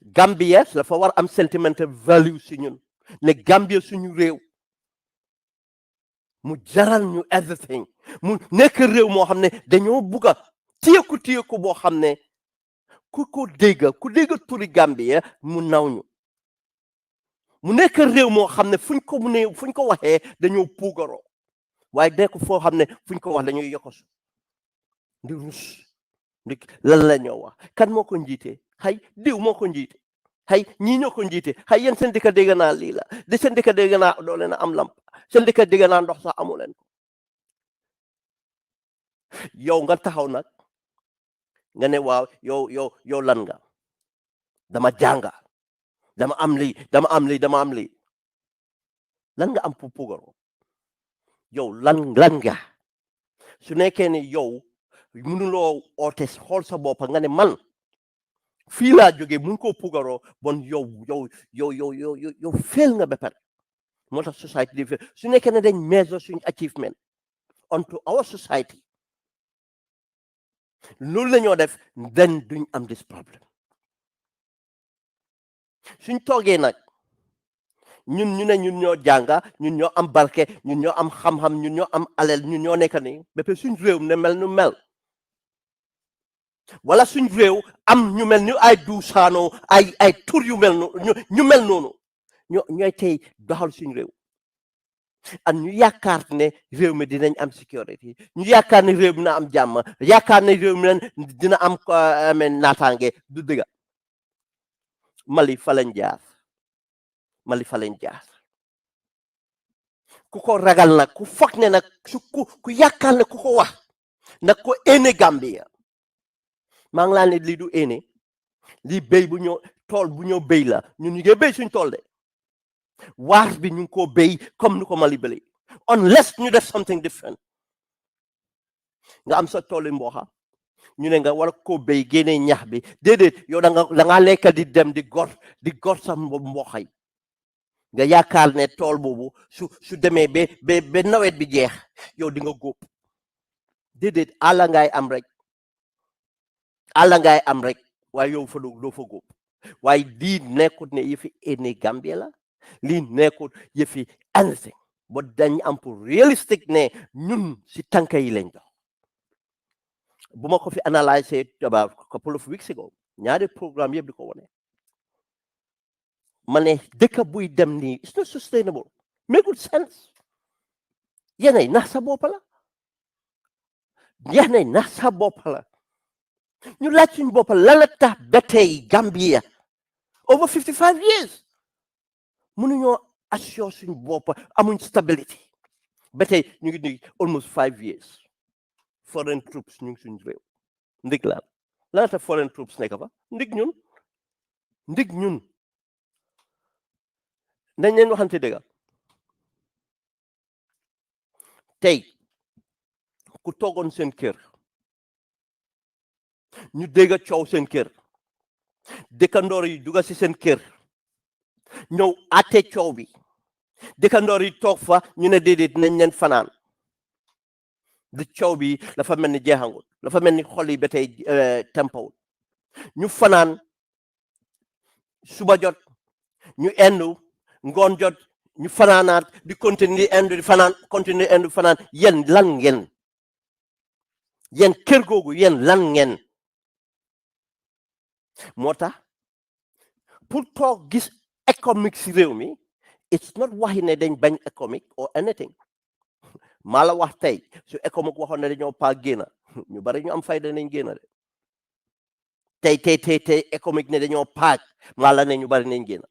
Gambia dafa war am sentimental value si ñun ne Gambia suñu réew mu jaral ñu everything mu nekk réew moo xam ne dañoo bugg a téyeku boo xam ne ku dégg turi Gambia mu naw ñu mu nekk réew moo xam ne fuñ ko waxee dañoo puugaroo waaye nekk foo xam ne fuñ ko wax dañuy yokosu ndi rus ndi lan la ñoo wax kan moo ko njiitee xay diw moo ko njiite xay ñii ñoo ko njiite xay yéen seen dëkk dégg naa lii la di seen dëkk dégg naa doo leen am lamp seen dëkk dégg naa ndox sax amu leen ko yow nga taxaw nag nga ne waaw yow lan nga dama jànga dama am lii lan nga am pour puugaroo yow lan nga su nekkee ne yow mënuloo oote xool sa bopp nga ne man fii laa jógee mun koo puugaroo bon yow fail nga ba pare moo tax society di su nekkee ne dañ measure suñ achievement onto our society loolu la ñoo def then duñ am this problem suñ toogee nag ñun ñoo jànga ñun ñoo am barke ñun ñoo am xam-xam ñun ñoo am alal ñun ñoo nekk ni ba pare suñ réew ne mel nu mel wala suñ réew am ñu mel ni ay duusaanoo ay tur yu mel noonu ñu mel noonu ñooy tey doxal suñ réew ak ñu yaakaar ne réew mi dinañ am sécurité ñu yaakaar ne réew mi dina am jàmm yaakaar ne réew mi dina am naataange du dëgga Mali fa lañ jaar ku ko ragal nag ku foog ne nag ku yaakaar ne ku ko wax nag ko ene Gambia maa ngi laa ne lii du ene lii béy bu ñoo tool bu ñoo béy la ñun ñu ngi béy suñ tool de waar bi ñu ngi koo béy comme ni ko Mali bële unless ñu def something different nga am sa tooli mboxa ñu ne nga war koo béy génnee ñax bi déedéet yow da nga lekk di dem di gor sa mboxa yi nga yaakaar ne tool boobu su demee ba nawet bi jeex yow di nga góob déedéet àlla ngay am rek waaye yow doo fa góob waaye lii nekkut ne yëfi ene Gambia la lii nekkut yëfi anything ba dañ am pour realistic ne ñun si tànka yi lañ dox bu ma ko fi analyse about a couple of weeks ago ñaari programme yëpp di ko wone ma ne dëkk buy dem nii it's not sustainable make good sense yéenay nax sa bopp la ñu laaj suñu bopp lan la tax ba tey Gambia over 55 years mënuñoo assure suñu bopp amuñ stability ba tey ñu ngi nii almost 5 years foreign troops ñu ngi suñu réew ndig lan la tax foreign troops nekk fa ndig ñun dañ leen waxante dëgg tey ku toogoon seen kër ñu dégg coow seen kër dëkkandoor yi dugga si seen kër ñëw àtte coow bi dëkkandoor yi toog fa ñu ne déedéet nañ leen fanaan di coow bi dafa mel ni jeexangul dafa mel ni xol yi ba tey tempawul ñu fanaan suba jot ñu endu ngoon jot ñu fanaanaat di continuer endu di fanaan continuer endu fanaan yéen lan ngeen yéen kër googu yéen lan ngeen moo tax pour toog gis économique si réew mi it's not waxi ne dañ bañ économique or anything maa la wax tey su économique waxoon ne dañoo paa génna ñu bari ñu am fayda nañ génna de tey économique ne dañoo paaj maa la ne ñu bari nañ génna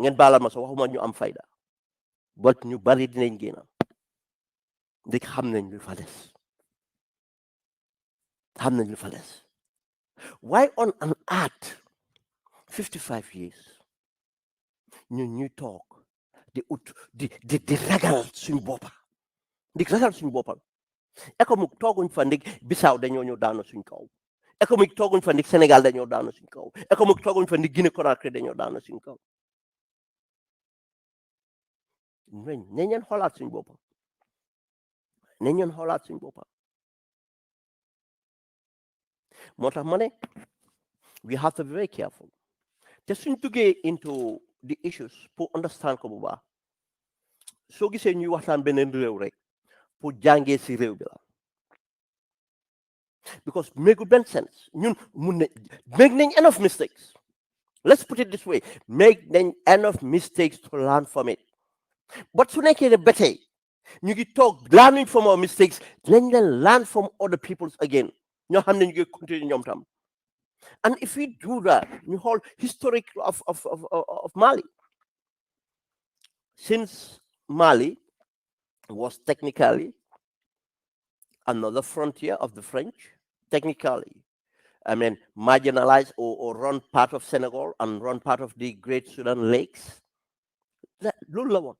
ngeen baalal ma so waxuma ñu am fayda bot ñu bari dinañ génna ndik xam nañ lu fa des why on an earth 55 years ñun ñuy toog di ragal suñu boppa économique tooguñ fa ndig Bissau dañoo ñëw daanu suñ kaw économique tooguñ fa ndig Sénégal dañoo daanu suñ kaw économique tooguñ fa ndig Guinée Conakry dañoo daanu suñ kaw nañ leen xoolaat suñ boppa moo tax ma ne we have to be very careful. Te suñ duggee into the issues pour understand ko bu baax soo gisee ñuy waxtaan beneen réew rek pour jàngee si réew bi la because make benn sense ñun mun na make nañ enough mistakes. Let's put it this way: make nañ enough mistakes to learn from it. But su nekkee ne ba tey ñu ngi toog learning from our mistakes nañ leen learn from other people's again ñoo xam ne ñu ngi continue ñoom tam. And if we do that, ñu xool historic of Mali. Since Mali was technically another frontier of the French, technically, I mean, marginalized or run part of Senegal and run part of the Great Sudan Lakes. Loolu la woon.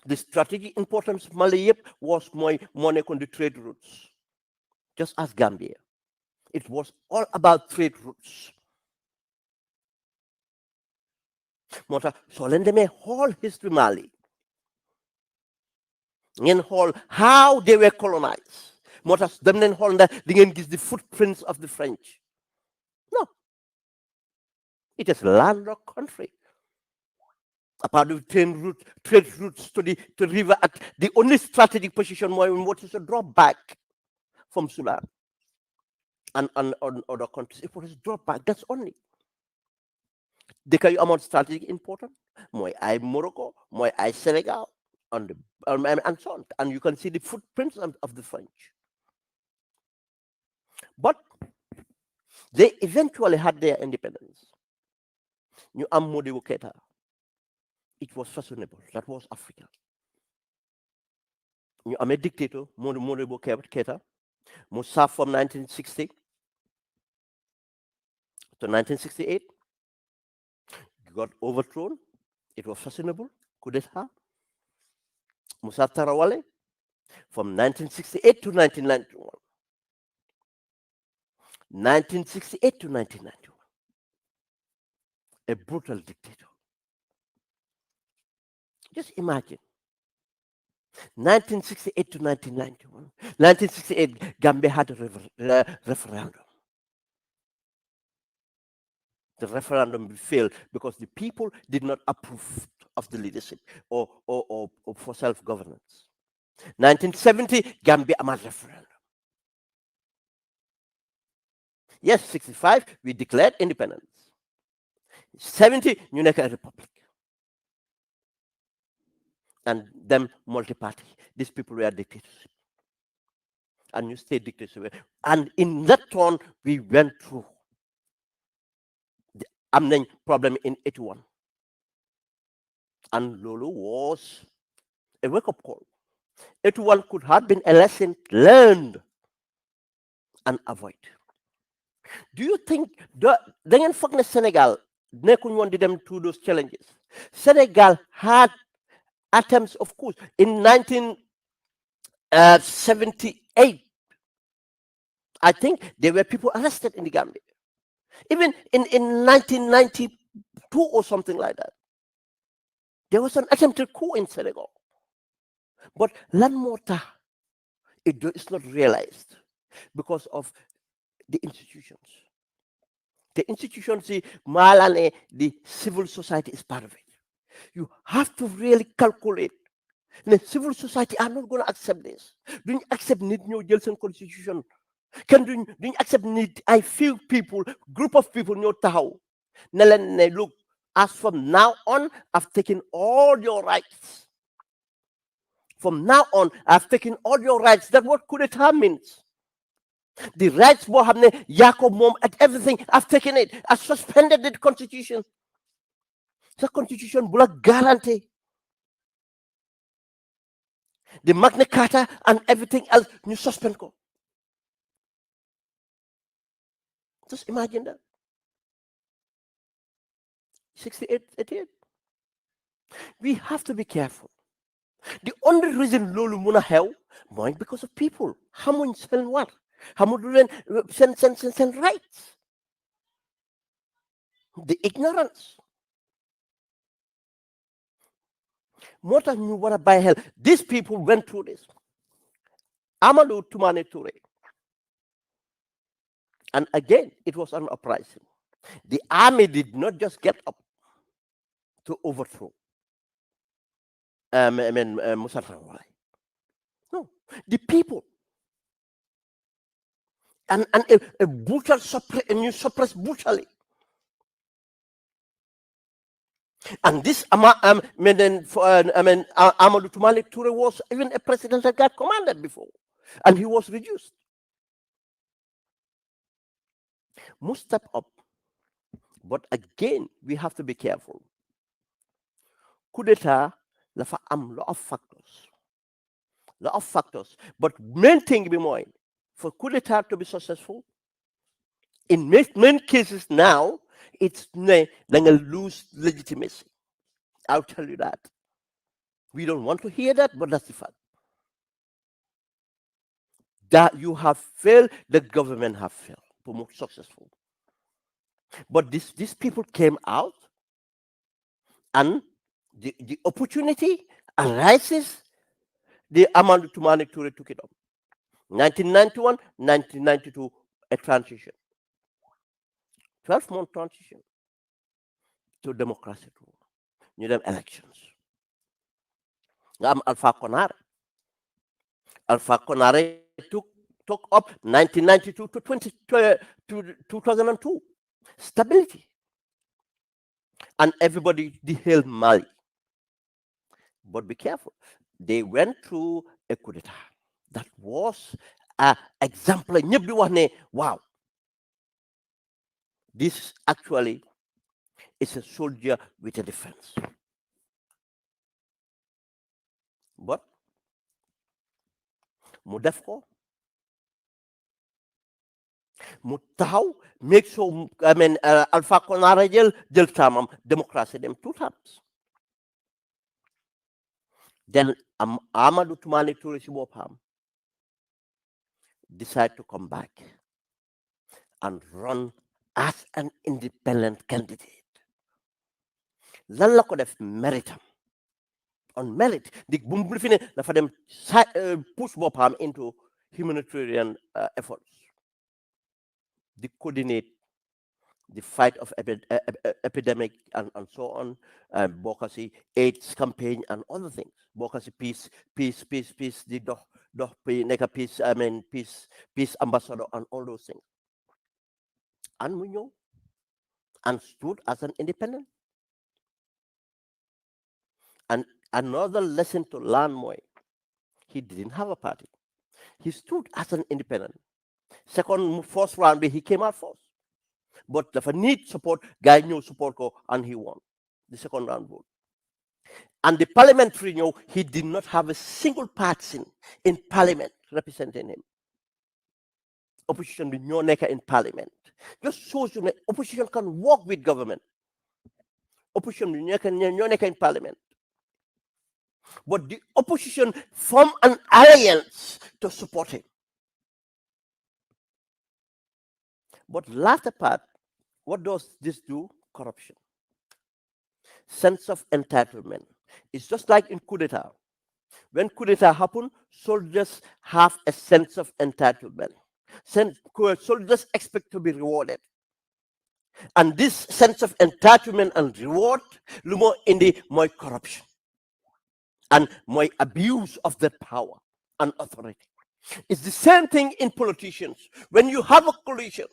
The strategic importance of Mali yëpp was moo nekkoon the trade routes, just as Gambia. It was all about trade routes. moo tax soo leen demee xool history Mali ngeen xool how they were colonized moo tax dem leen xool ndax di ngeen gis the footprints of the French. No, it is a landlocked country. Apart from trade routes to the river, at the only strategic position what is a drop back from Sudan and on other countries. It was a drop back. That's only. Dëkk yu amoon strategic important mooy ay Morocco, mooy ay Senegal, and so on. And you can see the footprints of the French. But they eventually had their independence. Ñu am Modibo Keita. It was fashionable. That was Africa. You am a dictator, Modibo Keita, who served from 1960 to 1968. Got overthrown. It was fashionable. Coup d'etat. Musa Tarawale from 1968 to 1991. 1968 to 1991. A brutal dictator. Just imagine. 1968 to 1991. 1968, Gambia had a referendum. The referendum failed because the people did not approve of the leadership or for self-governance. 1970, Gambia had a referendum. Yes, 65, we declared independence. 70, ñu nekk a republic. And them multi-party. These people were dictatorship. And you stay dictatorship. And in that turn, we went through the Amnen problem in 81. And Lolo was a wake-up call. 81 could have been a lesson learned and avoid. Do you think the Senegal nekkuñ woon di dem through those challenges? Senegal had attempts, of course, in 1978. I think there were people arrested in the Gambia. Even in 1992 or something like that. There was an attempted coup in Senegal. But Lanmota, it's not realized because of the institutions. The institutions, Malane, the civil society is part of it. You have to really calculate. The civil society are not going to accept this. Don't accept need no Jelson constitution. Don't accept need I feel people, group of people no tahaw. Look, as from now on, I've taken all your rights. From now on, I've taken all your rights. That's what coup d'etat means. The rights Mohammed, Jacob Mom, and everything, I've taken it. I've suspended the constitution. The constitution will guarantee the Magna Carta and everything else. You suspend ko. Just imagine that. 68, 88. We have to be careful. The only reason Lulu Muna hell, why? Because of people. How much send what? How much send rights? The ignorance. More than you want to buy hell. These people went through this. Amadou Toumane Touré. And again, it was an uprising. The army did not just get up to overthrow Musa Traore. No, the people. And a brutal and you suppress brutally. And this Amadou Tumalik Toure was even a president that got commanded before, and he was reduced. Must step up, but again we have to be careful. Coup d'etat dafa am lot of factors, but main thing be more for coup d'etat to be successful. In many cases now, it's going to lose legitimacy. I'll tell you that. We don't want to hear that, but that's the fact. That you have failed, the government have failed to more successful. But these people came out, and the opportunity arises. The Amadou Tumani Toure took it up. 1991, 1992, a transition. 12-month transition to democracy. New them elections. Alpha Conare. Alpha Conare took up 1992 to 2002. Stability. And everybody hailed Mali. But be careful. They went through a coup d'etat. That was an example. Wow. This actually is a soldier with a defense. But mu def ko mu taxaw make sure Alpha Conare jël taamam démocratie dem 2 times. Then Amadou Tumani Toure si boppam decide to come back and run as an independent candidate. Lan la ko def méritam on merit. The bumbu fi ne dafa dem push boppam into humanitarian efforts. The coordinate the fight of epidemic and so on, Bokasi AIDS campaign and other things. Bokasi peace, the doh peace ambassador and all those things. And we know and stood as an independent. And another lesson to learn more, he didn't have a party. He stood as an independent. First round, he came out first. But if I need support, guy knew support go, and he won the second round vote. And the parliamentary, he did not have a single person in parliament representing him. Opposition with no necker in parliament. Just shows you that opposition can work with government. Opposition with no necker in parliament. But the opposition formed an alliance to support him. But latter part, what does this do? Corruption. Sense of entitlement. It's just like in coup d'etat. When coup d'etat happens, soldiers have a sense of entitlement. Soldiers expect to be rewarded. And this sense of entitlement and reward, lumo in the more corruption and more abuse of their power and authority. It's the same thing in politicians. When you have a coalition,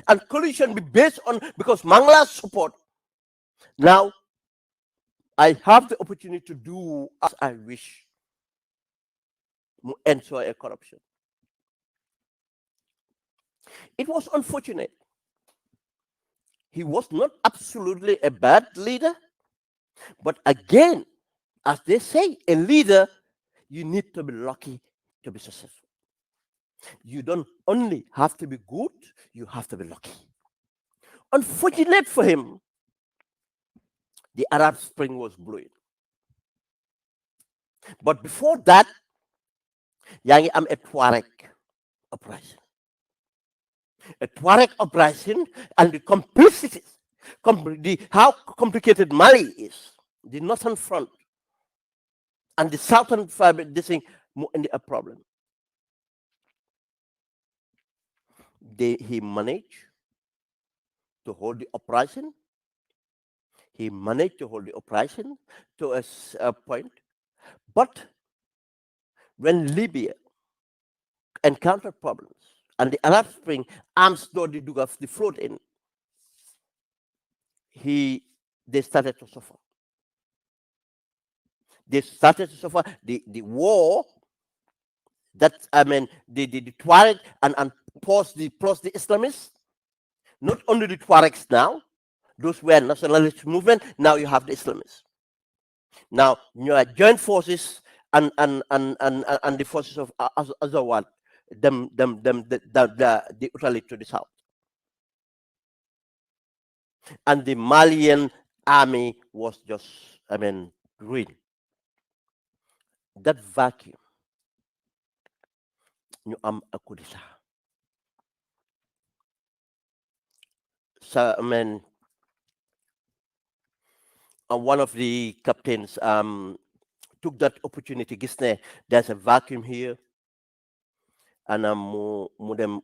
and coalition be based on because Mangla's support. Now, I have the opportunity to do as I wish. Ensure a corruption. It was unfortunate. He was not absolutely a bad leader, but again, as they say, a leader, you need to be lucky to be successful. You don't only have to be good, you have to be lucky. Unfortunate for him, the Arab Spring was brewing. But before that, am a Tuareg uprising. A Tuareg uprising and the complicities, how complicated Mali is, the northern front and the southern front, this thing more in a problem. he managed to hold the uprising. He managed to hold the uprising to a point. But when Libya encountered problems and the Arab Spring arms started to the float in, they started to suffer. They started to suffer the war that, I mean, the Tuareg and plus the Islamists, not only the Tuaregs now, those were nationalist movement, now you have the Islamists. Now you are joint forces and the forces of Azawad, the Italy to the south. And the Malian army was just, I mean, ruined. That vacuum, you am a kudisa. So, I mean, one of the captains took that opportunity. Gisne, there's a vacuum here, and them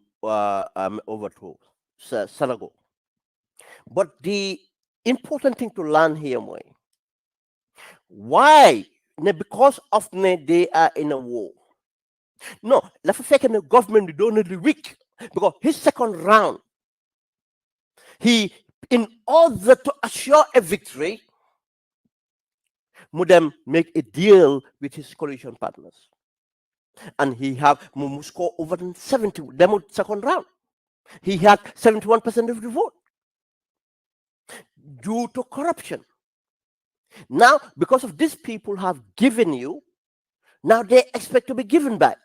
overthrow Sarago. But the important thing to learn here, Moy, why? Because of they are in a war. No, let's second the government don't need the weak, because his second round, he, in order to assure a victory, Mudem make a deal with his coalition partners. And he have score over 70, demo second round. He had 71% of the vote due to corruption. Now, because of these people have given you, now they expect to be given back.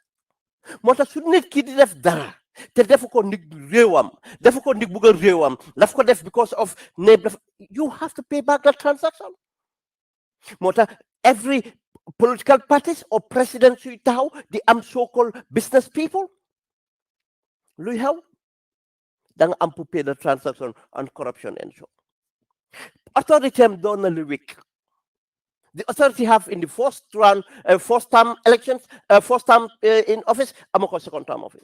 Mota su nit ki di def dara te defu ko ndig rewam, defu ko ndig bugal rewam, daf ko def because of you have to pay back that transaction. Mota every political parties or presidents yu taw the so-called business people luy xew da nga am pour pay the transaction on corruption and so. Authority am doon na lu weak. The authority have in the first round, first term elections, first term in office, amako second term office.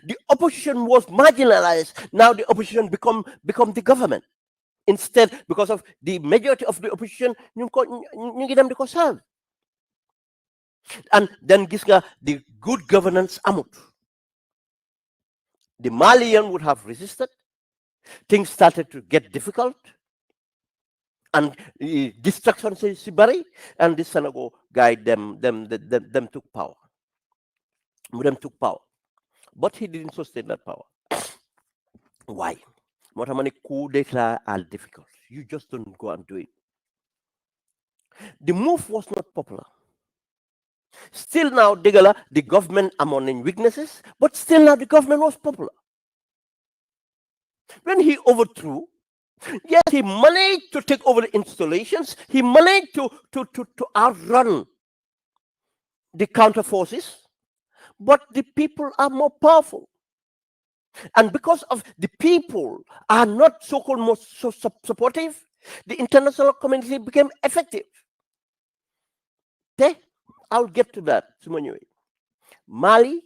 The opposition was marginalized. Now the opposition become the government. Instead, because of the majority of the opposition, you give them the serve. And then gisga the good governance amut. The Malian would have resisted. Things started to get difficult. And destruction Sibari and the Senegal guy them took power. Them took power. But he didn't sustain that power. Why? Motamani coup d'etat are difficult. You just don't go and do it. The move was not popular. Still now, the government among in weaknesses, but still now the government was popular. When he overthrew, yes, he managed to take over the installations. He managed to outrun the counter forces, but the people are more powerful. And because of the people are not so-called more supportive, the international community became effective. Okay? I'll get to that. Mali,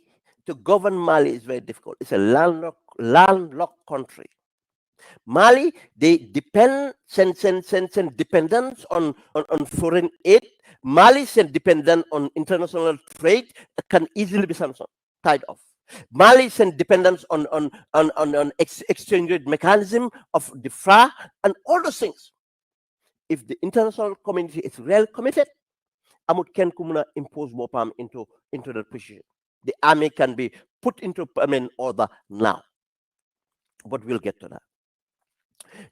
to govern Mali is very difficult. It's a landlocked country. Mali, they depend, send dependence on foreign aid. Mali send dependent on international trade, can easily be tied off. Mali send dependence on exchange rate mechanism of the FRA and all those things. If the international community is well committed, Amut can kumuna impose Bopam into that position. The army can be put into order now. But we'll get to that.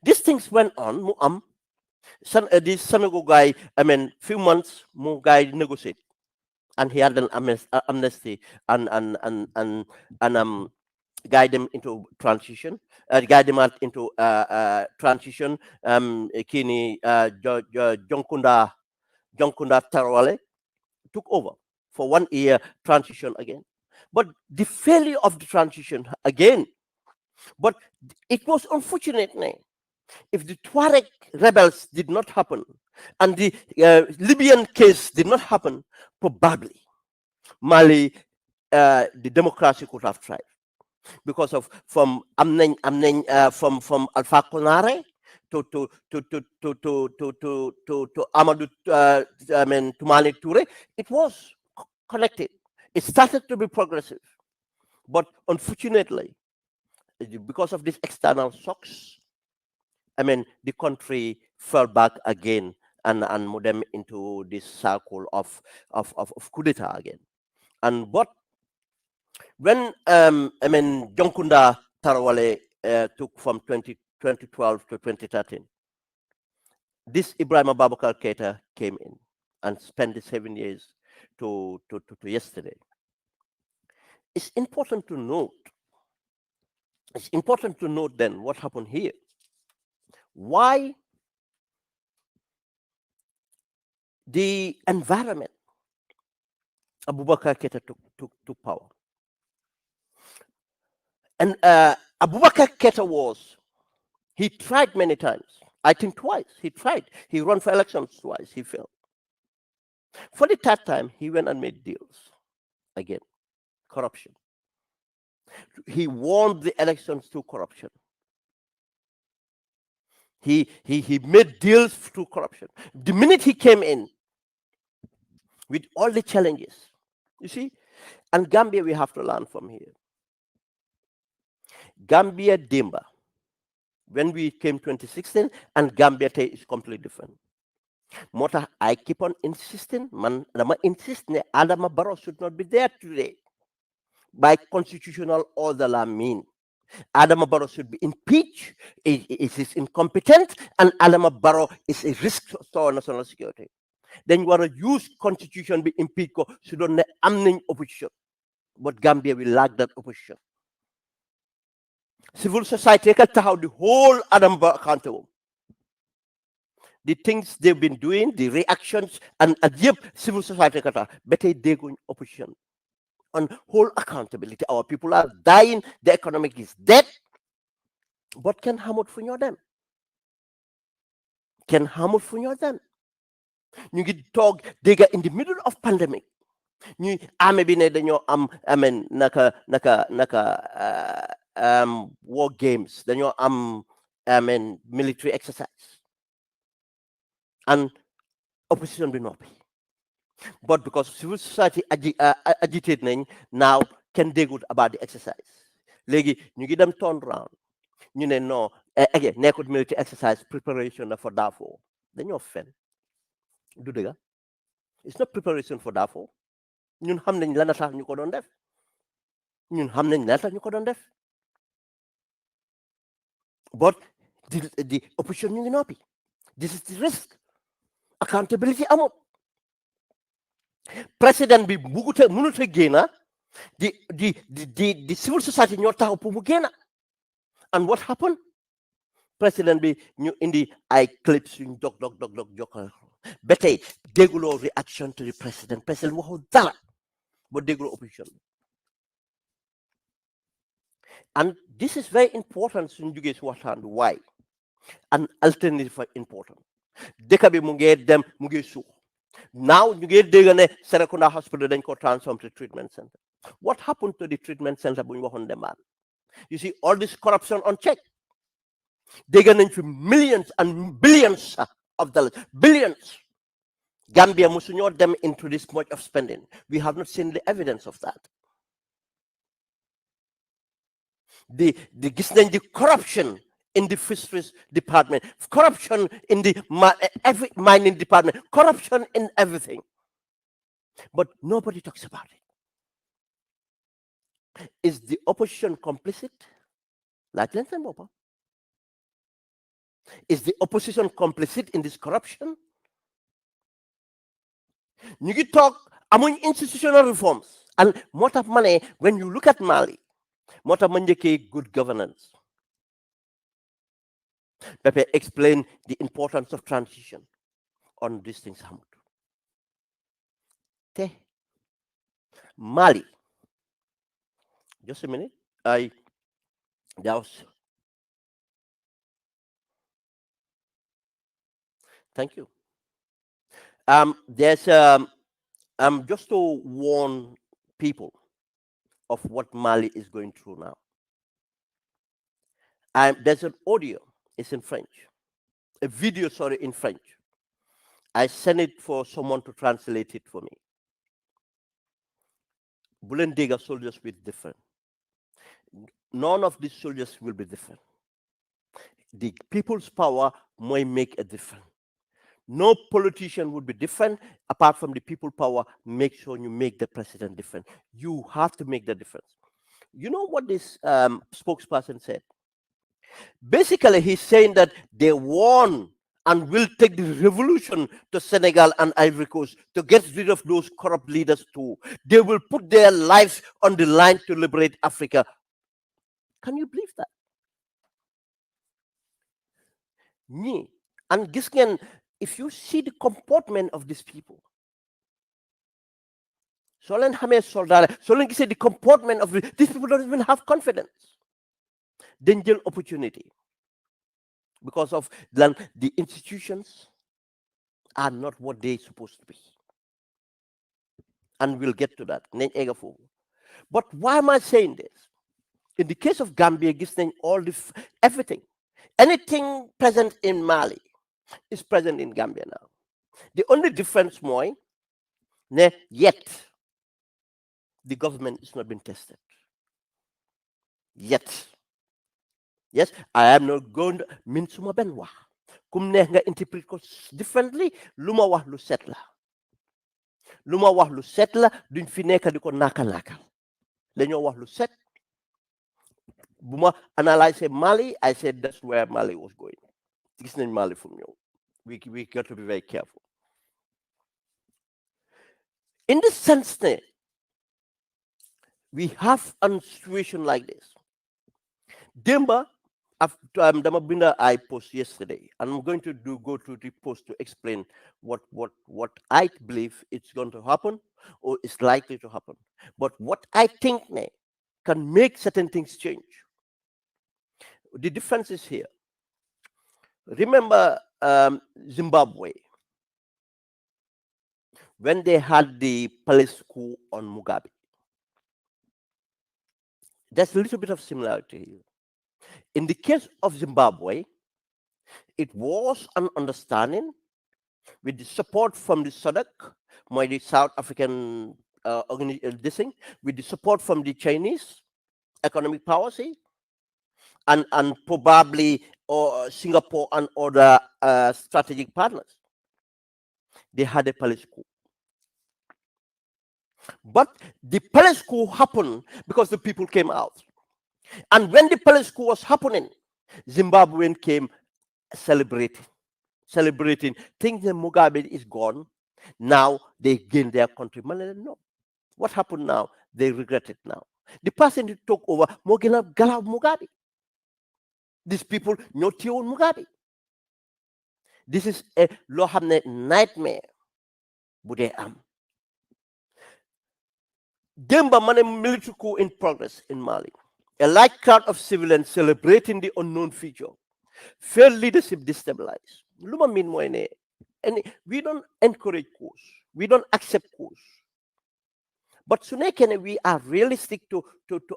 These things went on. This Senegal guy, few months, more guy negotiate, and he had an amnesty and guide them into transition, guide them out into transition. Kini Jonkunda Tarawale took over for 1 year transition again, but the failure of the transition again. But it was unfortunate. If the Tuareg rebels did not happen and the Libyan case did not happen, probably Mali, the democracy could have thrived. because of from from Alpha Conare to Amadou to Malik Toure. It was connected. It started to be progressive, but unfortunately, because of these external shocks, the country fell back again and moved them into this circle of coup d'etat again. And but when Jonkunda Tarawale took from 2012 to 2013, this Ibrahim Babakar Keita came in and spent the 7 years to yesterday. It's important to note. It's important to note then what happened here. Why the environment Abubakar Keita took power. And Abubakar Keita he tried many times. I think twice. He tried. He ran for elections twice. He failed. For the third time, he went and made deals again. Corruption. He won the elections through corruption. He made deals through corruption. The minute he came in, with all the challenges, you see, and Gambia, we have to learn from here. Gambia Dimba, when we came 2016, and Gambia is completely different. Mota, I keep on insisting, man, Lama insist ne Adama Barrow should not be there today. By constitutional order, I mean. Adama Barrow should be impeached, it is incompetent, and Adama Barrow is a risk to our national security. Then you want to use constitution be impeached, so don't have amning opposition. But Gambia will lack that opposition. Civil society can tell how the whole Adam Barrow accountable. The things they've been doing, the reactions, and yep, civil society kata better they go in opposition. On whole accountability, our people are dying, the economic is dead. What can Hamud Funyo them? Can Hamud Funyo them? You get talk, they get in the middle of pandemic. You maybe naka war games, then you military exercise. And opposition will not be. But because civil society agitated now can they good about the exercise. Legi, you get them turned around. You know, again, naked military exercise preparation for Darfur. Then you're offended. Do they? It's not preparation for Darfur. Ñun xam nañ lan tax ñu ko doon def. Ñun xam nañ lan tax ñu ko doon def. But the opposition ñu ngi noppi. This is the risk. Accountability amut. President bi mënut a génna the civil society ñoo taxaw pour mu génna. And what happened? President bi ñu indi ay clips yuñ dog jokkal. Ba tey dégguloo reaction to the president. President waxul dara ba dégguloo opposition. And this is very important suñ jógee si waxtaan bi why an alternative important. Dëkk bi mu ngi dem mu ngi suux. Now you get the Serakunda Hospital then ko transform to treatment center. What happened to the treatment center when you on demand? You see all this corruption on check. They get into millions and billions of dollars. Billions. Gambia must not them into this much of spending. We have not seen the evidence of that. The corruption in the fisheries department, corruption in the every mining department, corruption in everything. But nobody talks about it. Is the opposition complicit? Like Linton Boba? Is the opposition complicit in this corruption? You talk among institutional reforms and what of money when you look at Mali, what of money good governance. Pepe explain the importance of transition on these things. Mali. Just a minute. Thank you. There's just to warn people of what Mali is going through now. There's an audio. It's in French. A video, sorry, in French. I sent it for someone to translate it for me. Bulendiga soldiers will be different. None of these soldiers will be different. The people's power might make a difference. No politician would be different apart from the people power. Make sure you make the president different. You have to make the difference. You know what this spokesperson said? Basically, he's saying that they won and will take the revolution to Senegal and Ivory Coast to get rid of those corrupt leaders too. They will put their lives on the line to liberate Africa. Can you believe that? And Gisken, if you see the comportment of these people, so len gisee the comportment of these people don't even have confidence. Danger opportunity because of the institutions are not what they're supposed to be. And we'll get to that. But why am I saying this? In the case of Gambia, all everything, anything present in Mali is present in Gambia now. The only difference, yet the government is not been tested. Yet. Yes, I am not going to min suma ben wax. Kum neex nga interpret ko differently, luma wax lu set la. Luma wax lu set la, duñ fi nekk di ko naka. Dañoo wax lu set. Buma analyze Mali, I said that's where Mali was going. Gis nañ Mali from you. We got to be very careful. In this sense, we have a situation like this. Demba, I post yesterday, and I'm going to go through the post to explain what I believe it's going to happen or is likely to happen. But what I think can make certain things change. The difference is here. Remember Zimbabwe, when they had the palace coup on Mugabe. There's a little bit of similarity here. In the case of Zimbabwe, it was an understanding with the support from the SADC, the South African organization, with the support from the Chinese economic policy, and probably Singapore and other strategic partners. They had a palace coup. But the palace coup happened because the people came out. And when the palace coup was happening, Zimbabwean came celebrating, thinking that Mugabe is gone. Now they gain their country. No. What happened now? They regret it now. The person who took over, Gala Mugabe. These people, not Mugabe. This is a nightmare. Demba military coup in progress in Mali. A large crowd of civilians celebrating the unknown future. Failed leadership destabilized. Luma mean and we don't encourage coups. We don't accept coups. But Sunekene, we are realistic to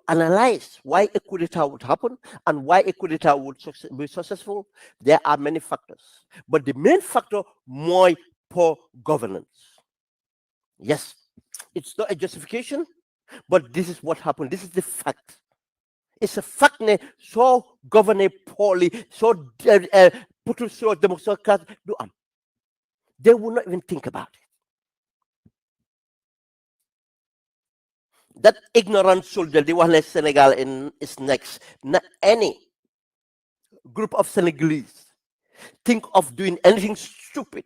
analyze why a coup d'etat would happen and why a coup d'etat would be successful. There are many factors. But the main factor, more poor governance. Yes, it's not a justification, but this is what happened. This is the fact. It's a fact, so governed poorly, so put so democratic. They will not even think about it. That ignorant soldier, the one in Senegal is next. Not any group of Senegalese think of doing anything stupid.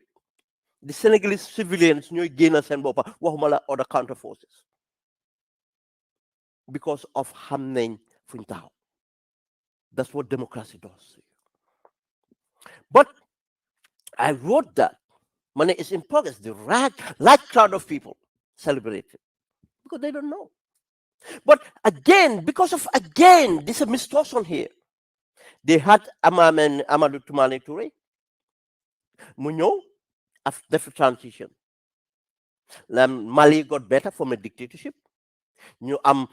The Senegalese civilians knew gain and bopa wahumala other counter forces because of Hamnen Funtao. That's what democracy does. But I wrote that money is in progress. The large crowd of people celebrated because they don't know. But again, this is a mistortion here. They had Amadou Toumani Touré, Munyo, after the transition. Mali got better from a dictatorship. ñu am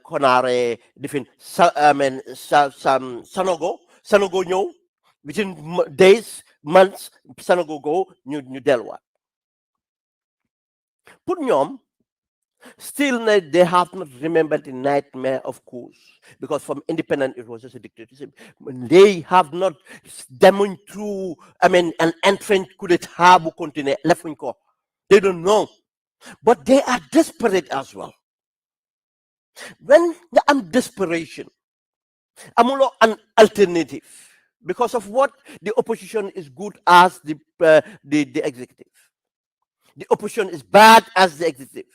Konare different I mean Sanogo ñëw within days months Sanogo go ñu delluwaat pour ñoom still they have not remembered the nightmare of course because from independent it was just a dictatorship. They have not demonstrated through an entrant coup d'etat bu continuer lefuñ ko. They don't know, but they are desperate as well. When I'm desperation, amuloo an alternative because of what the opposition is good as the executive. The opposition is bad as the executive.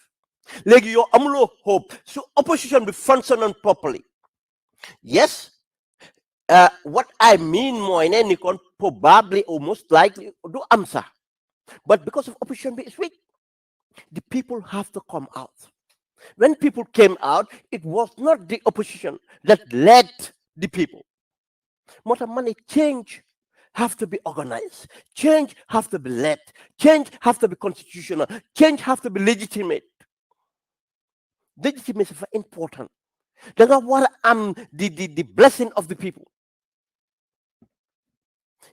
Léegi yow amuloo hope so opposition be functioning properly. Yes, what I mean more in any con probably or most likely do answer, but because of opposition is weak, the people have to come out. When people came out, it was not the opposition that led the people. What money change have to be organized. Change have to be led. Change have to be constitutional. Change have to be legitimate. Legitimacy is very important. That's what the blessing of the people.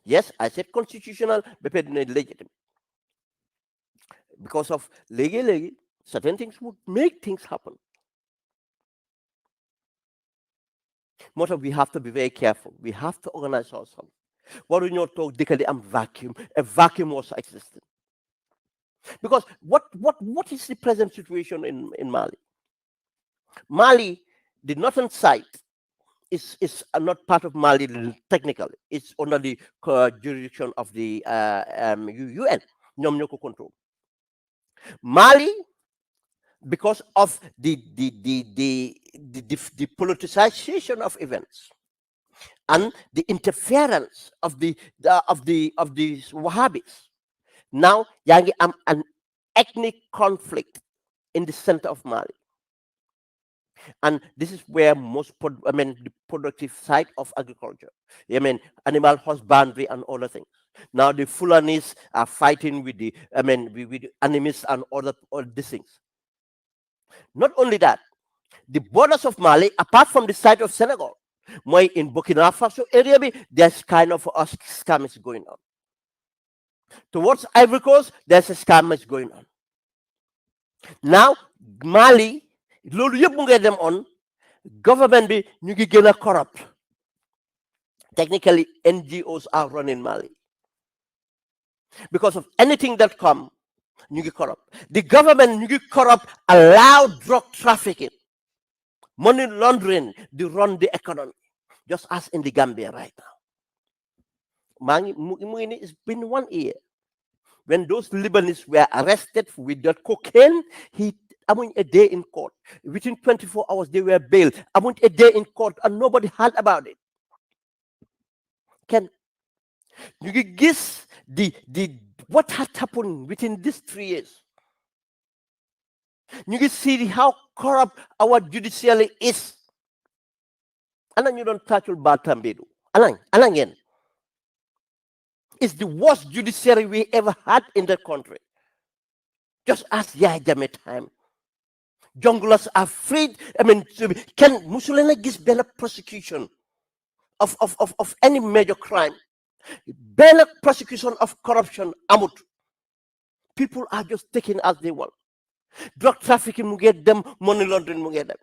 Yes, I said constitutional, but legitimate. Because of legally, certain things would make things happen. Moreover, we have to be very careful. We have to organize ourselves. What do you know talk decade vacuum? A vacuum was existing. Because what is the present situation in Mali? Mali, the northern side, is not part of Mali technically. It's under the jurisdiction of the UN. Ñoom ñoo ko control. Mali, because of the politicization of events and the interference of the Wahhabis, now yangi am an ethnic conflict in the center of Mali. And this is where the productive side of agriculture, animal husbandry and other things. Now the Fulanis are fighting with the with the enemies and all these things. Not only that, the borders of Mali, apart from the side of Senegal, in Burkina Faso area, there's kind of a scam going on. Towards Ivory Coast, there's a scam going on. Now Mali, loolu yëpp mu ngi dem on government bi ñu ngi gën a corrupt. Technically, NGOs are running Mali because of anything that come. Ñu ngi corrupt. The government ñu ngi corrupt, allow drug trafficking, money laundering, they run the economy, just as in the Gambia right now. It's been 1 year when those Lebanese were arrested with that cocaine. A day in court. Within 24 hours, they were bailed. A day in court, and nobody heard about it. Can you guess what had happened within these 3 years? You can see how corrupt our judiciary is. And then you don't touch your Batambedu. Alangen. It's the worst judiciary we ever had in the country. Just ask Yahya Jammeh time. Junglers are afraid. Can Mussolini give better prosecution of any major crime? Better prosecution of corruption, amut. People are just taking as they want. Drug trafficking will get them, money laundering will get them.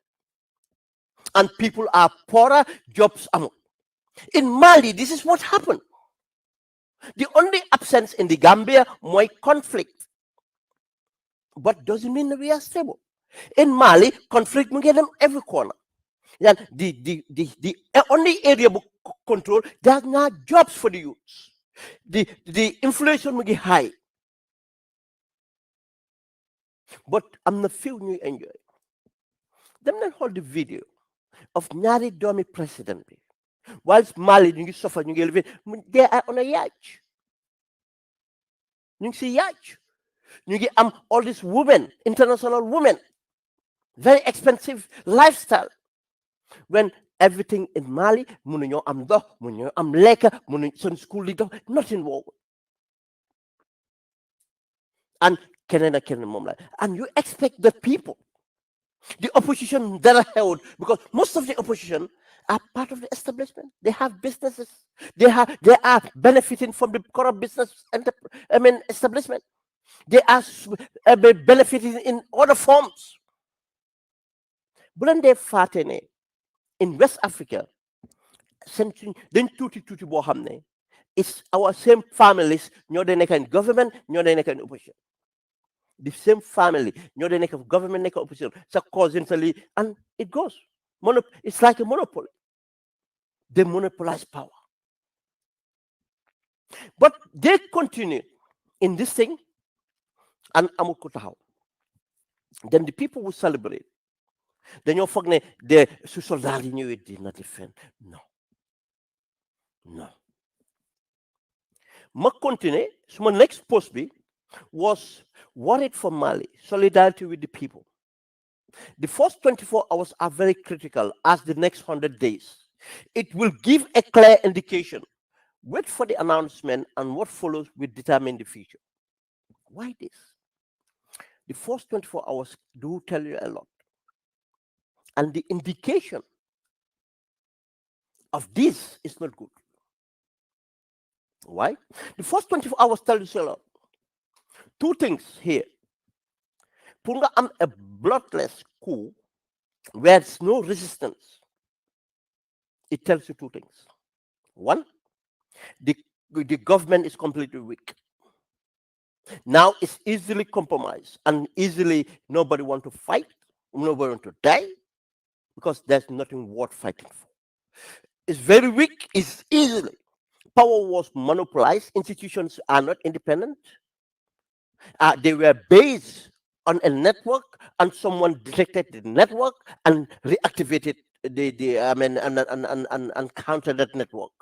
And people are poorer, jobs amut. In Mali, this is what happened. The only absence in the Gambia, more conflict. But doesn't mean that we are stable. In Mali, conflict will get them every corner. Yeah, the only area of control, there's not jobs for the youths. The inflation will get high. But I'm not feeling you enjoy. Them not hold the video of Nyari Domi president. Whilst Mali, you suffer, you live, they are on a yacht. You see yacht. You get all these women, international women, very expensive lifestyle. When everything in Mali, munyo am do, munyo am leka, munyo son school leader, nothing wrong. And and you expect the people The opposition that are held, because most of the opposition are part of the establishment. They have businesses. They are benefiting from the corrupt business and establishment. They are benefiting in other forms. Bu leen dee fàtte ne in West Africa seen dañ tuuti boo xam ne it's our same families ñoo dee nekk in government ñoo dee nekk in opposition. The same family ñoo dee nekk government nekk opposition sa cousin sa lii and it goes. It's like a monopoly. They monopolize power. But they continue in this thing and amul ko taxaw. Then the people will celebrate. Dañoo foog ne de su soldat yi ñëwee dina defend. No. Ma continue. So my next post was worried for Mali, solidarity with the people. The first 24 hours are very critical as the next 100 days. It will give a clear indication. Wait for the announcement and what follows will determine the future. Why this? The first 24 hours do tell you a lot. And the indication of this is not good. Why? The first 24 hours tell you a lot. Two things here. Punga am a bloodless coup where there's no resistance. It tells you two things. One, the government is completely weak. Now it's easily compromised and easily nobody want to fight, nobody want to die because there's nothing worth fighting for. It's very weak, it's easily. Power was monopolized, institutions are not independent. They were based on a network and someone detected the network and reactivated and countered that network.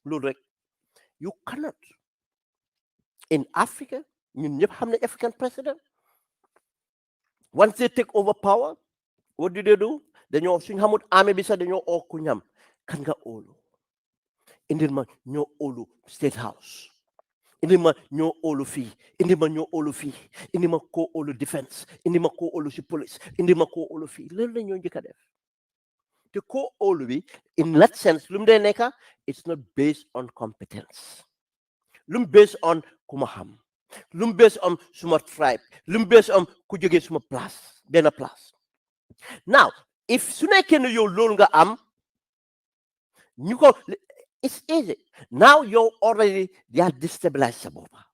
Ludwig, you cannot. In Africa, you never have an African president. Once they take over power, what do? Then you sing Hamud Army bisa then you all kunyam. Kanga olu. Indima nyo olu State House. Indima nyo olu fi. Indima nyo olu fi. Indima ko olu defense. Indima ko olu si police. Indima ko olu fi. Lele nyo jika def. The ko olu bi, in that sense, lumde neka, it's not based on competence. Lum based on kumaham. Lum based on suma tribe. Lum based on kujoge suma plus. Bena plus. Now, if sunake no yo longa you go, it's easy. Now you're already, they are destabilized Saboba.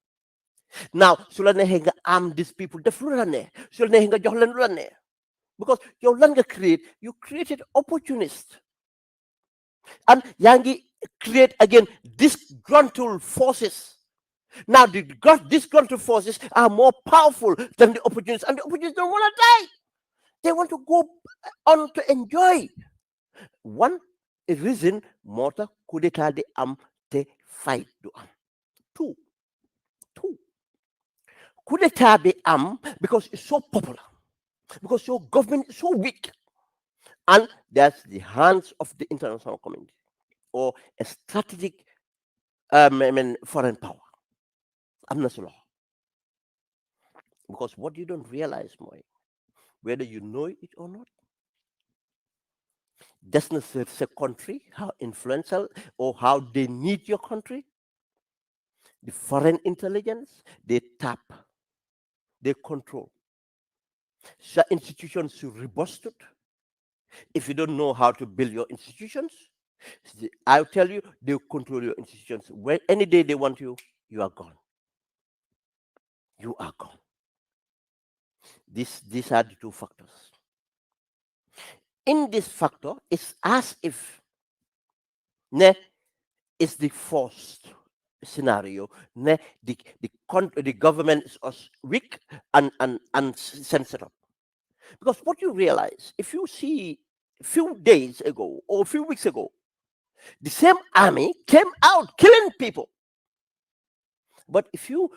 Now, Sulane henga these people, the Flurane, Sulane henga Jolan Rane. Because your langa you created opportunists. And Yangi create again disgruntled forces. Now the disgruntled forces are more powerful than the opportunists, and the opportunists don't want to die. They want to go on to enjoy. One reason morta coup d'etat de te fight do Two. Coup d'etat be because it's so popular. Because your government is so weak. And that's the hands of the international community or a strategic foreign power. I'm not so. Because what you don't realize, Moy, whether you know it or not, that's not the country, how influential or how they need your country. The foreign intelligence, they tap, they control. So institutions should robust it. If you don't know how to build your institutions, I'll tell you, they'll control your institutions. When any day they want you, you are gone. You are gone. These are the two factors. In this factor, it's as if it's the forced scenario. The government is weak and sensitive. Because what you realize, if you see a few days ago or a few weeks ago, the same army came out killing people. But if you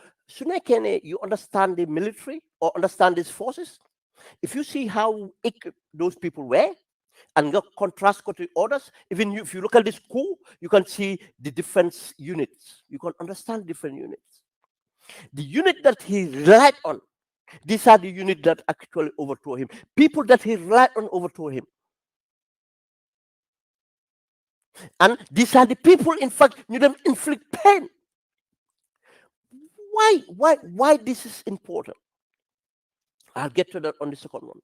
understand the military or understand these forces, if you see how those people were and contrast to others, even if you look at this coup, you can see the different units. You can understand different units. The unit that he relied on These are the units that actually overthrow him. People that he relied on overthrow him. And these are the people, in fact, you them inflict pain. Why this is important? I'll get to that on the second one.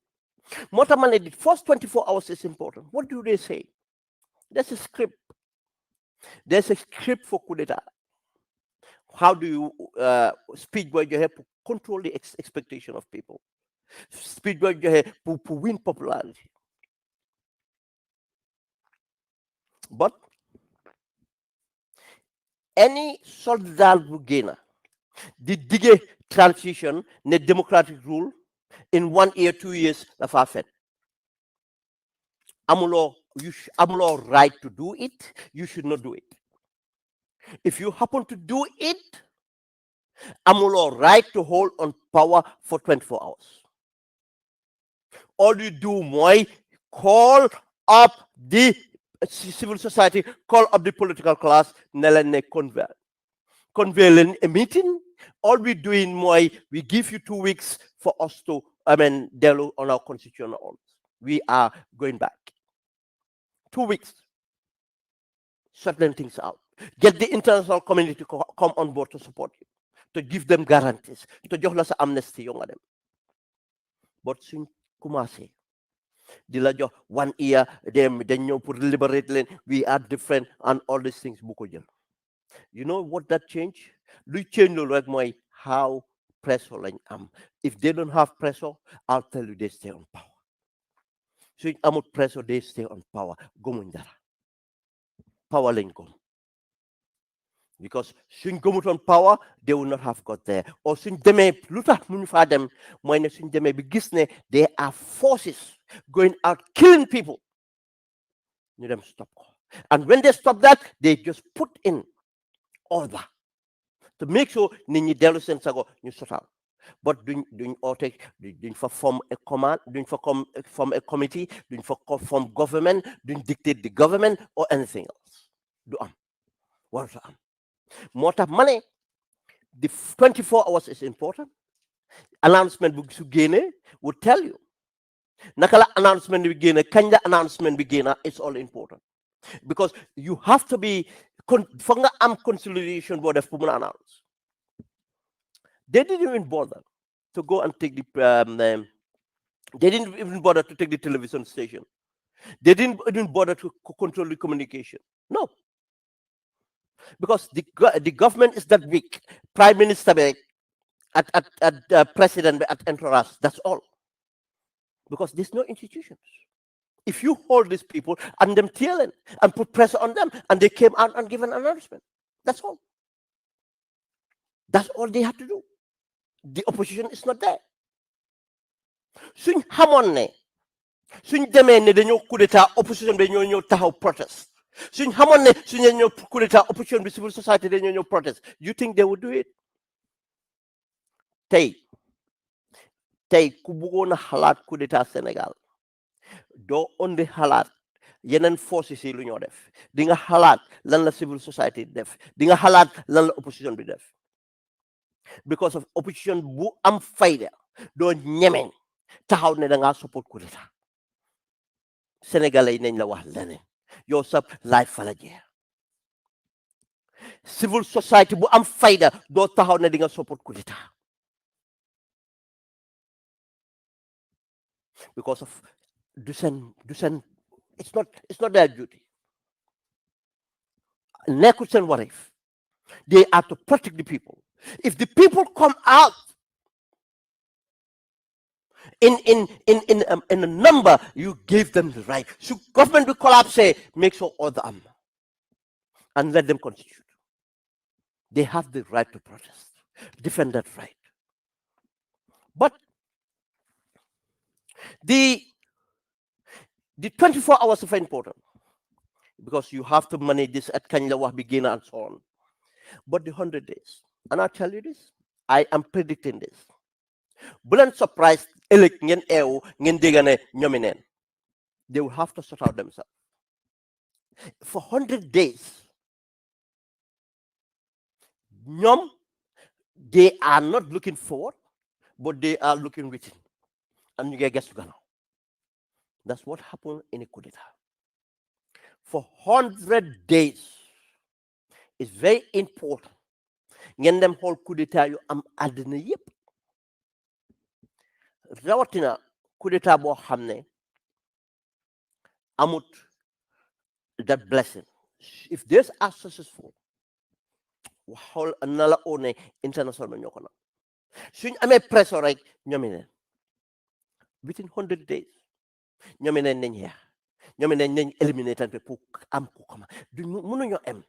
Motamane, the first 24 hours is important. What do they say? There's a script. There's a script for coup d'etat. How do you speech where you have to control the expectation of people? Speech where you have to win popularity. But any soldat who gain the digge transition, the democratic rule in 1 year, 2 years, la fa fet. Amuloo right to do it. You should not do it. If you happen to do it, amuloo right to hold on power for 24 hours. All you do, moi, call up the civil society, call up the political class, ne convey a meeting. All we doing, moi, we give you 2 weeks for us to, deal on our constitutional orders. We are going back. 2 weeks. Certain things out. Get the international community to come on board to support you, to give them guarantees, to jox la sa amnesty yow nga dem. But suñ commencé di la jox 1 year dañ ñëw pour liberate leen, we are different and all these things bu ko jël. You know what that change? Luy change loolu rek mooy how pressure lañ am. If they don't have pressure, I'll tell you they stay on power. Suñ amut pressure, they stay on power. Gëmuñ dara. Power lañ gëm. Because suñ gëmut on power, they will not have got there. Or suñ demee lu tax muñu faa dem mooy ne suñ demee bi gis ne there are forces going out killing people. You them stop. And when they stop that, they just put in order to make sure nit ñi dellu seen sago ñu sotal. But duñ oote duñ fa form a command, duñ fa form a committee, duñ fa form government, duñ dictate the government or anything else. Du am. Warut am. Moo tax ma ne the 24 hours is important. Announcement bu su génnee will tell you naka la announcement bi génne kañ la announcement bi génne. It's all important because you have to be foog nga am consolidation boo def pour mun a announce. They didn't even bother to go and take the they didn't even bother to take the television station. They didn't even bother to control the communication. No. Because the government is that weak. Prime Minister at President at entourage. That's all. Because there's no institutions. If you hold these people and them telling and put pressure on them, and they came out and give an announcement, that's all. That's all they have to do. The opposition is not there. Suñ xamoon ne suñ demee ne dañoo coup d'état opposition dañoo ñëw taxaw protest. Suñ xamoon ne suñ ñëw coup d'état opposition bi civil society dañoo ñëw protest. You think they would do it? Tey ku bëggoon a xalaat coup d'état Sénégal doo ondi xalaat yeneen forces yi lu ñoo def. Di nga xalaat lan la civil society def. Di nga xalaat lan la opposition bi def. Because of opposition bu am fayda doo ñemeñ taxaw ne da ngaa support coup d'état. Sénégalais yi nañ la wax leneen yow sa life fa la jeex. Civil society bu am fayda doo taxaw ne di nga support coup d'état. Because of it's not their duty. Nekkul seen wareef. They are to protect the people. If the people come out in a number, you give them the right. So government will collapse, make sure all the arm and let them constitute. They have the right to protest, defend that right. But the 24 hours are very important because you have to manage this at Kanyla beginner and so on. But the 100 days, and I'll tell you this, I am predicting this. Bulan surprise elect ngeen eew ngeen dégg ne ñoomi neen. They will have to sort out themselves. For 100 days, ñoom, they are not looking forward, but they are looking within and you get to gannaaw. That's what happened in a coup d'etat. For 100 days, it's very important ngeen dem xool coup d'etat yu am àddina yépp rawatina coup d'etat boo xam ne amut that blessing. If this are successful, xool na la oo ne international ñoo ko nag suñ amee pression rek ñoomi neen within 100 days ñoomi neen nañ xeex ñoomi neen nañ éliminer tante pour am ku xama du mënuñoo am.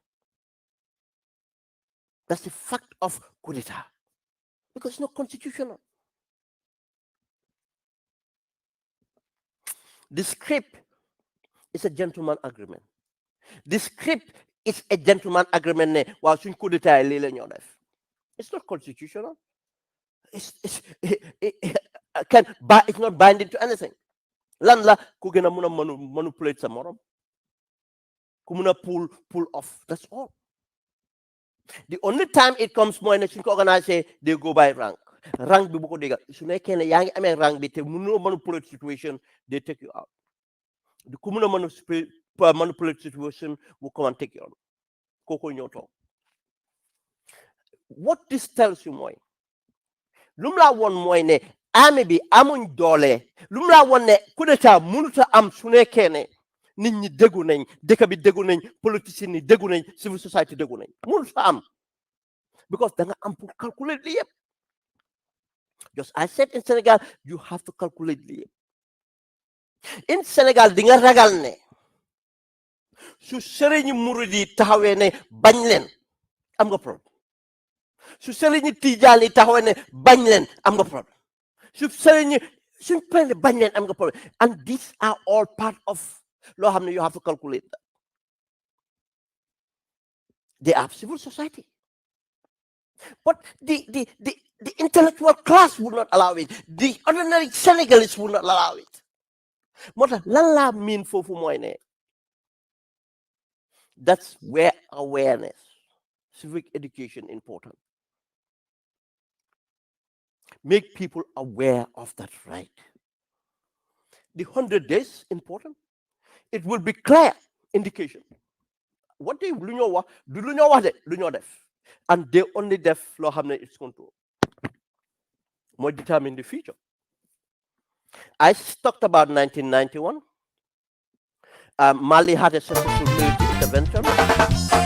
That's the fact of coup d'etat because it's not constitutional. The script is a gentleman agreement. The script is a gentleman agreement ne waaw suñ coup d'etat lii la ñoo def. It's not constitutional. It's not binding to anything. Lan la ku gën a mun a manipulate sa morom ku mun a pull off. That's all. The only time it comes mooy ne suñ ko organise they go by rank bi bu ko dégga su nekkee ne yaa ngi amee rank bi te mënoo manipulate situation they take you out. The ku mun a manipulate situation will come and take you out. Kooku ñëw toog. What this tells you mooy lum laa woon mooy ne army bi amuñ doole lum laa woon ne coup d'état mënut a am su nekkee ne nit ñi déggu nañ dëkk bi déggu nañ politiciens yi déggu nañ civil society déggu nañ mënut a am because da nga am pour calculer lii yëpp. Just I said in Senegal you have to calculate lii yëpp. In Senegal di nga ragal ne su sëriñi murid yi taxawee ne bañ leen am nga problème su sëriñi tijaan yi taxawee ne bañ leen am nga problème su sëriñi suñ pare bañ leen am nga problème and these are all part of loo xam ne you have to calculate that. They are civil society but the intellectual class would not allow it. The ordinary Senegalese would not allow it. moo tax lan laa miin foofu mooy ne that's where awareness civic education important. Make people aware of that right. The 100 days important. It will be clear indication. What they lu ñoo wax du lu ñoo wax de lu ñoo def and they only def loo xam ne it's control mooy determine the future. I talked about 1991. Mali had a successful military intervention.